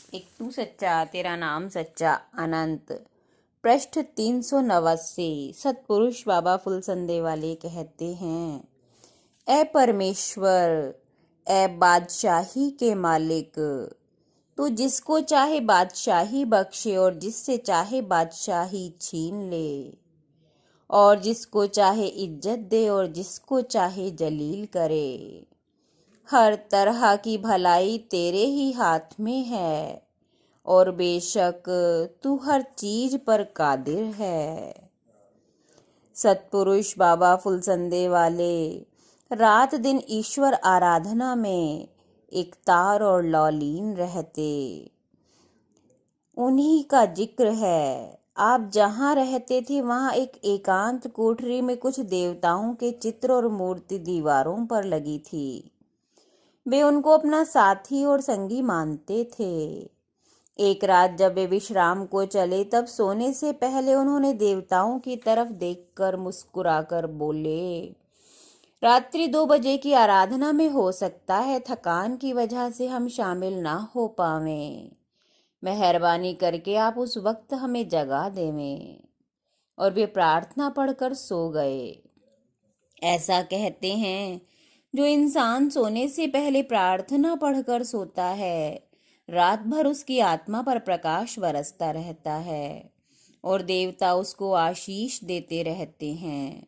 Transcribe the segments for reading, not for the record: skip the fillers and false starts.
एक तू सच्चा तेरा नाम सच्चा अनंत। पृष्ठ 389। सतपुरुष बाबा फुलसंदे वाले कहते हैं, ए परमेश्वर, ए बादशाही के मालिक, तू जिसको चाहे बादशाही बख्शे और जिससे चाहे बादशाही छीन ले, और जिसको चाहे इज्जत दे और जिसको चाहे जलील करे। हर तरह की भलाई तेरे ही हाथ में है और बेशक तू हर चीज पर कादिर है। सतपुरुष बाबा फुलसंदे वाले रात दिन ईश्वर आराधना में एकतार और लौलीन रहते। उन्हीं का जिक्र है। आप जहाँ रहते थे वहाँ एक एकांत कोठरी में कुछ देवताओं के चित्र और मूर्ति दीवारों पर लगी थी। वे उनको अपना साथी और संगी मानते थे। एक रात जब वे विश्राम को चले तब सोने से पहले उन्होंने देवताओं की तरफ देखकर मुस्कुराकर बोले, रात्रि 2 बजे की आराधना में हो सकता है थकान की वजह से हम शामिल ना हो पावें। मेहरबानी करके आप उस वक्त हमें जगा देवें। और वे प्रार्थना पढ़कर सो गए। ऐसा कहते हैं, जो इंसान सोने से पहले प्रार्थना पढ़कर सोता है, रात भर उसकी आत्मा पर प्रकाश बरसता रहता है और देवता उसको आशीष देते रहते हैं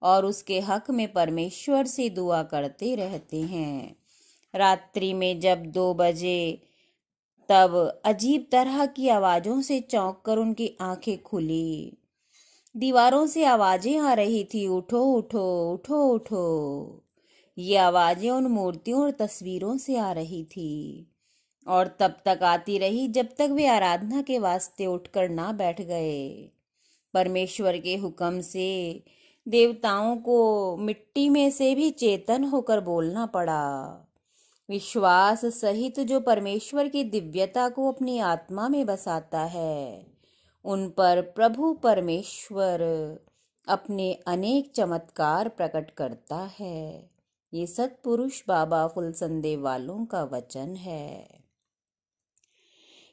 और उसके हक में परमेश्वर से दुआ करते रहते हैं। रात्रि में जब 2 बजे तब अजीब तरह की आवाजों से चौंक कर उनकी आंखें खुली। दीवारों से आवाजें आ रही थी, उठो उठो उठो उठो। ये आवाजें उन मूर्तियों और तस्वीरों से आ रही थी और तब तक आती रही जब तक वे आराधना के वास्ते उठकर ना बैठ गए। परमेश्वर के हुक्म से देवताओं को मिट्टी में से भी चेतन होकर बोलना पड़ा। विश्वास सहित जो परमेश्वर की दिव्यता को अपनी आत्मा में बसाता है, उन पर प्रभु परमेश्वर अपने अनेक चमत्कार प्रकट करता है। ये सतपुरुष बाबा फुलसंदे वालों का वचन है।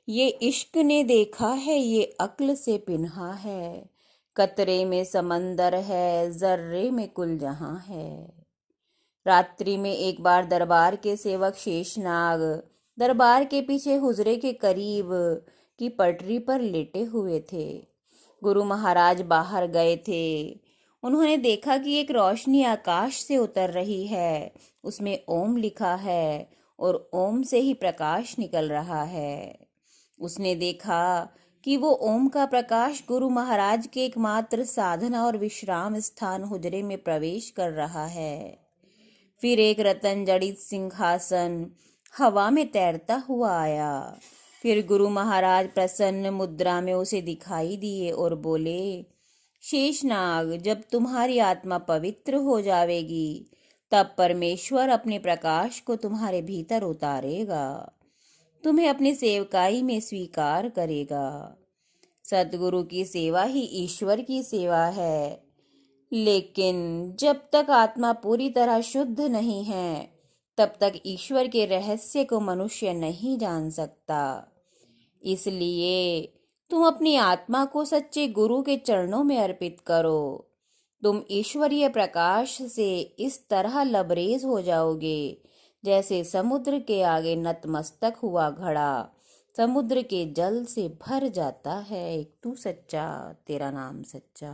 ये इश्क ने देखा है, ये अक्ल से पिन्हा है। कतरे में समंदर है, जर्रे में कुल जहां है। रात्रि में एक बार दरबार के सेवक शेषनाग दरबार के पीछे हुजरे के करीब की पटरी पर लेटे हुए थे। गुरु महाराज बाहर गए थे। उन्होंने देखा कि एक रोशनी आकाश से उतर रही है। उसमें ओम लिखा है और ओम से ही प्रकाश निकल रहा है। उसने देखा कि वो ओम का प्रकाश गुरु महाराज के एकमात्र साधना और विश्राम स्थान हुजरे में प्रवेश कर रहा है। फिर एक रतन जड़ित सिंहासन हवा में तैरता हुआ आया। फिर गुरु महाराज प्रसन्न मुद्रा में उसे दिखाई दिए और बोले, शेषनाग, जब तुम्हारी आत्मा पवित्र हो जाएगी तब परमेश्वर अपने प्रकाश को तुम्हारे भीतर उतारेगा, तुम्हें अपनी सेवकाई में स्वीकार करेगा। सतगुरु की सेवा ही ईश्वर की सेवा है। लेकिन जब तक आत्मा पूरी तरह शुद्ध नहीं है तब तक ईश्वर के रहस्य को मनुष्य नहीं जान सकता। इसलिए तुम अपनी आत्मा को सच्चे गुरु के चरणों में अर्पित करो। तुम ईश्वरीय प्रकाश से इस तरह लबरेज हो जाओगे जैसे समुद्र के आगे नतमस्तक हुआ घड़ा समुद्र के जल से भर जाता है। एक तू सच्चा तेरा नाम सच्चा।